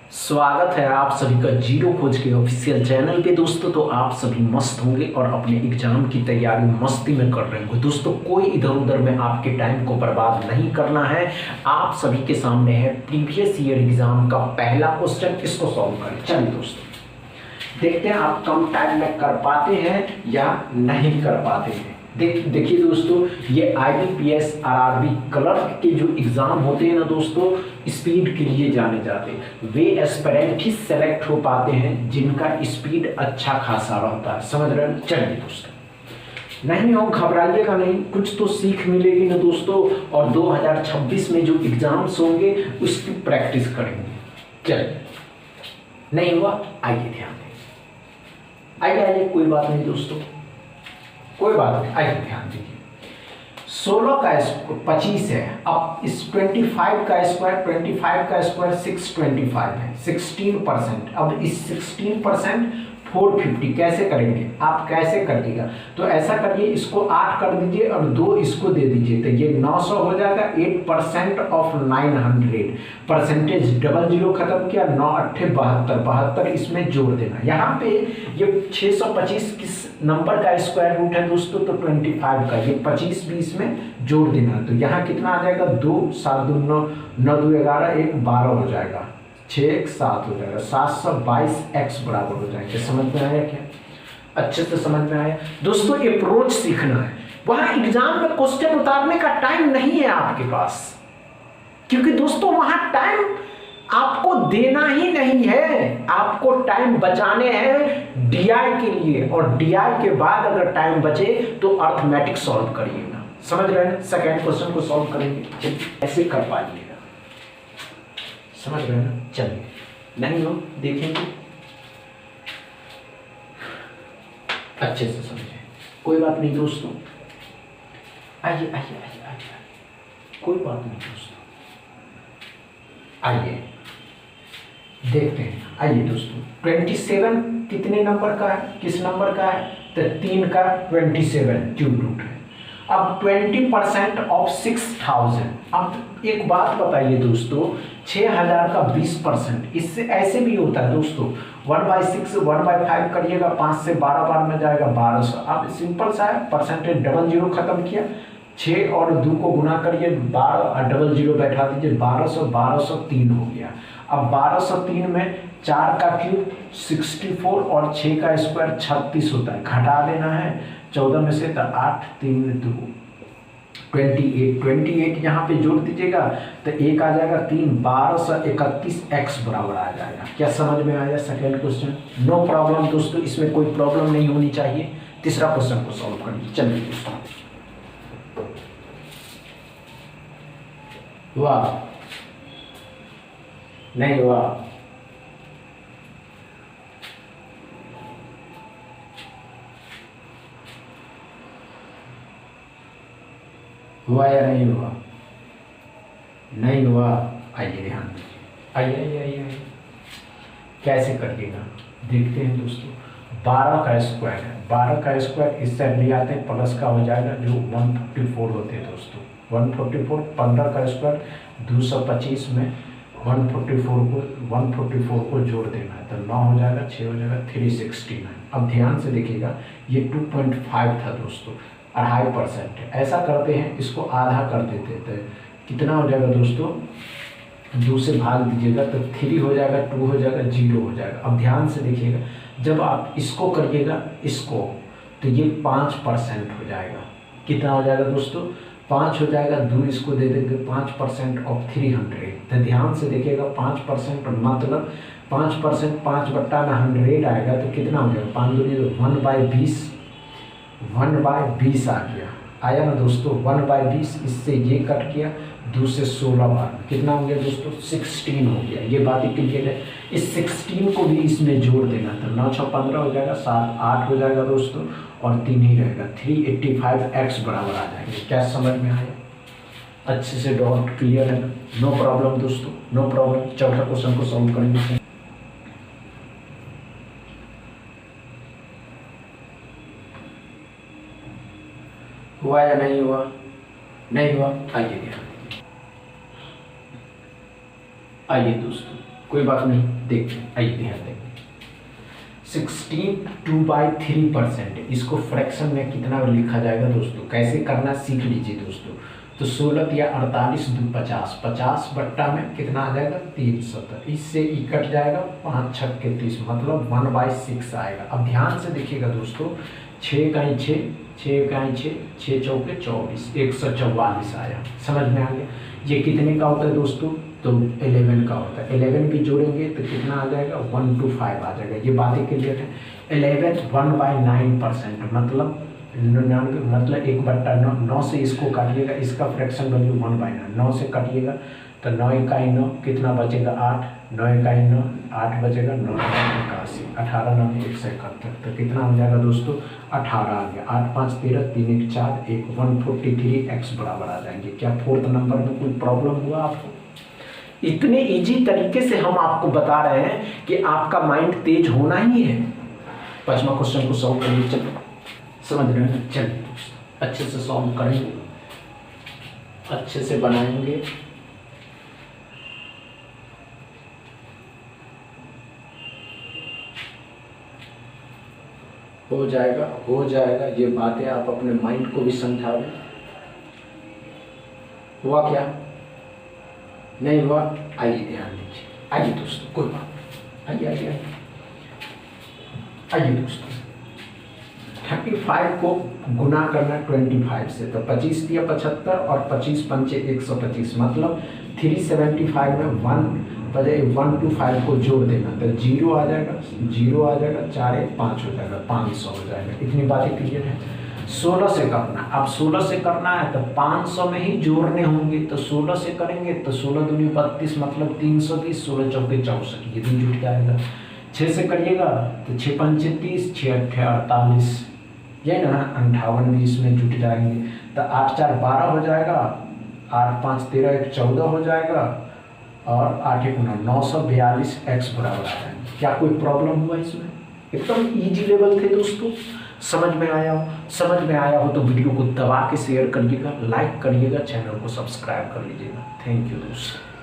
स्वागत है आप सभी का जीरो खोज के ऑफिशियल चैनल पे दोस्तों। तो आप सभी मस्त होंगे और अपने एग्जाम की तैयारी मस्ती में कर रहे होंगे दोस्तों। कोई इधर उधर में आपके टाइम को बर्बाद नहीं करना है। आप सभी के सामने है प्रीवियस ईयर एग्जाम का पहला क्वेश्चन, इसको सॉल्व करें। चलिए दोस्तों देखते हैं आप कम टाइम में कर पाते हैं या नहीं कर पाते हैं। देखिए दोस्तों, ये IBPS RRB क्लर्क के जो एग्जाम होते हैं ना दोस्तों, स्पीड के लिए जाने जाते हैं। वे एस्पिरेंट ही सेलेक्ट हो पाते हैं जिनका स्पीड अच्छा खासा रहता है। समझ रहे हैं? चलिए दोस्तों, नहीं हो घबराइएगा नहीं, कुछ तो सीख मिलेगी ना दोस्तों। और 2026 में जो एग्जाम्स होंगे उसकी प्रैक्टिस करेंगे। चलिए, नहीं हुआ आइए ध्यान दें। आइए कोई बात नहीं दोस्तों, कोई बात नहीं, आइए ध्यान दीजिए। 16 का 25 है। अब इस 25 का स्क्वायर 625 है, 16%। अब इस 16% 450 कैसे करेंगे? आप कैसे करिएगा तो ऐसा करिए, इसको 8 कर दीजिए और 2 इसको दे दीजिए, तो ये 900 हो जाएगा। 8% ऑफ 900, परसेंटेज डबल जीरो खत्म किया, 9 8 72, 72 इसमें जोड़ देना। यहाँ पे ये 625 किस नंबर का स्क्वायर रूट है दोस्तों? तो 25 का। ये 25 भी इसमें जोड़ देना, तो यहाँ कितना आ जाएगा? 2 7 2 9 9 2 11 1 12 हो जाएगा, 6 1 7 हो जाएगा, 722x बराबर हो जाएगा। समझ में आया क्या? अच्छे से समझ में आया दोस्तों। अप्रोच सीखना है, वहां एग्जाम में क्वेश्चन उतारने का टाइम नहीं है आपके पास, क्योंकि दोस्तों वहां टाइम आपको देना ही नहीं है। आपको टाइम बचाने हैं DI के लिए, और DI के बाद अगर टाइम बचे तो अर्थमेटिक सॉल्व करिएगा। समझ रहे हैं? सेकेंड क्वेश्चन को सॉल्व करेंगे, ऐसे कर पाइएगा। समझ रहे हैं? चलिए, नहीं हो देखेंगे, अच्छे से समझे, कोई बात नहीं दोस्तों। आइए, कोई बात नहीं दोस्तों, आइए देखते हैं। आइए दोस्तों, 27 कितने नंबर का है? किस नंबर का है? तो 3 का 27 क्यूब रूट है। अब 20% ऑफ 6000। अब एक बात बताइए दोस्तों, 6000 का 20%, इससे ऐसे भी होता है दोस्तों। 1/6 1/5 करिएगा, 5 से 12 बार में जाएगा 1200। अब सिंपल सा है, परसेंटेज डबल जीरो खत्म किया, 6 और 2 को गुना करिए, 12 और डबल जीरो बैठा दीजिए, 1203 हो गया। अब 1203 में 4 का क्यूब 64 और 6 का स्क्वायर 36 होता है। घटा देना है 14 में से, तो 8 3 2 28 यहाँ पे जोड़ दीजिएगा, तो 1 आ जाएगा 3, 1231x बराबर आ जाएगा। क्या समझ में आया? सेकेंड क्वेश्चन नो प्रॉब्लम दोस्तों, इसमें कोई प्रॉब्लम नहीं होनी चाहिए। तीसरा क्वेश्चन को सॉल्व करिए। चलिए दोस्तों, हुआ नहीं हुआ? हुआ या नहीं हुआ? नहीं हुआ? आइए ध्यान दीजिए, आइए कैसे करिएगा देखते हैं दोस्तों। 12 का स्क्वायर है, 12 का स्क्वायर इस साइड ले आते हैं, प्लस का हो जाएगा जो 144 होते हैं दोस्तों। 144, 15 का स्क्वायर 225 में 144 को जोड़ देना है, तो 9 हो जाएगा, 6 हो जाएगा, 369। अब ध्यान से देखिएगा, ये 2.5 था दोस्तों, 2.5% है। ऐसा करते हैं, इसको आधा कर देते हैं, कितना हो जाएगा दोस्तों? 2 से भाग दीजिएगा तो 3 हो जाएगा, 2 हो जाएगा, 0 हो जाएगा। अब ध्यान से देखिएगा, जब आप इसको करिएगा इसको, तो ये 5% हो जाएगा। कितना हो जाएगा दोस्तों? 5 हो जाएगा, 2 इसको दे देंगे, 5% ऑफ 300। तो ध्यान से देखिएगा, 5% मतलब 5%, 5/100 आएगा, तो कितना हो जाएगा? 5 दूनी 1/20, 1/20 आ गया। आया ना दोस्तों? 1/20, इससे ये कट किया, 2 से 16 बार कितना हो गया दोस्तों? 16 हो गया। ये बात क्लियर है। इस 16 को भी इसमें जोड़ देना, तो 9 6 15 हो जाएगा, 7 8 हो जाएगा दोस्तों, और 3 ही रहेगा, 385x बराबर आ जाएंगे। क्या समझ में आया? अच्छे से डाउट क्लियर है ना? नो प्रॉब्लम दोस्तों, नो प्रॉब्लम। चौथा क्वेश्चन को सॉल्व करेंगे। हुआ या नहीं हुआ? नहीं हुआ? आइए दोस्तों, कोई बात नहीं, देखिए आइए ध्यान देंगे। 16 2/3%, इसको फ्रैक्शन में कितना लिखा जाएगा दोस्तों, कैसे करना सीख लीजिए दोस्तों। तो 16 या 48 2 50, 50 बट्टा में कितना आ जाएगा 370, इससे ई कट जाएगा 5 6 के 30, मतलब 1/6 आएगा। अब ध्यान से देखिएगा दोस्तों, 6 का 6, 6 का 6, 6 चौके 24, 144 आया। समझ में आ गया। ये कितने का होता है दोस्तों, तो 11 का होता है। 11 भी जोड़ेंगे तो कितना आ जाएगा 125 आ जाएगा। ये बातें क्लियर है। 11 1/9%, मतलब 99, मतलब 1/9, 9 से इसको काटिएगा, इसका फ्रैक्शन वैल्यू 1/9, 9 से काटिएगा तो 9 इकाई 9, कितना बचेगा 8, 9 इकाई 9, 8 बचेगा 9 81, 18 9 171, तो कितना हो जाएगा दोस्तों 18 आ गया। 8 5 13, 3 1 4, 143 x बराबर आ जाएंगे। क्या फोर्थ नंबर में कोई प्रॉब्लम हुआ आपको? इतने इजी तरीके से हम आपको बता रहे हैं कि आपका माइंड तेज होना ही है। 5वां क्वेश्चन को सॉल्व करिए। चलो समझ रहे हैं, चलिए अच्छे से सॉल्व करेंगे, अच्छे से बनाएंगे। हो जाएगा, हो जाएगा। ये बातें आप अपने माइंड को भी समझाओ। हुआ क्या, नहीं हुआ? आइए ध्यान दीजिए, आइए दोस्तों, कोई बात नहीं, आइए आइए आइए दोस्तों। 35 को गुना करना 25 से, तो 25 दिया 75 और 25 पंचे 125, मतलब 375 में 125 को जोड़ देना, तो 0 आ जाएगा, 0 आ जाएगा, 4 1 5 हो जाएगा, 500 हो जाएगा। इतनी बातें क्लियर है। 16 से करना, अब 16 से करना है तो 500 में ही जोड़ने होंगे, तो 16 से करेंगे तो 16 दूनी 32, मतलब 320, 16 चौके 64, ये भी जुट जाएगा। 6 से करिएगा तो 6 पंचे 30, 6 8 48, ये ना 58 भी इसमें जुट जाएंगे, तो 8 4 12 हो जाएगा, 8 5 13 1 14 हो जाएगा, और 8 1 9, 942 x बराबर आ जाएंगे। क्या कोई प्रॉब्लम हुआ इसमें? एकदम इजी लेवल थे दोस्तों। समझ में आया हो? समझ में आया हो तो वीडियो को दबा के शेयर करिएगा, लाइक करिएगा, चैनल को सब्सक्राइब कर लीजिएगा। थैंक यू दोस्तों।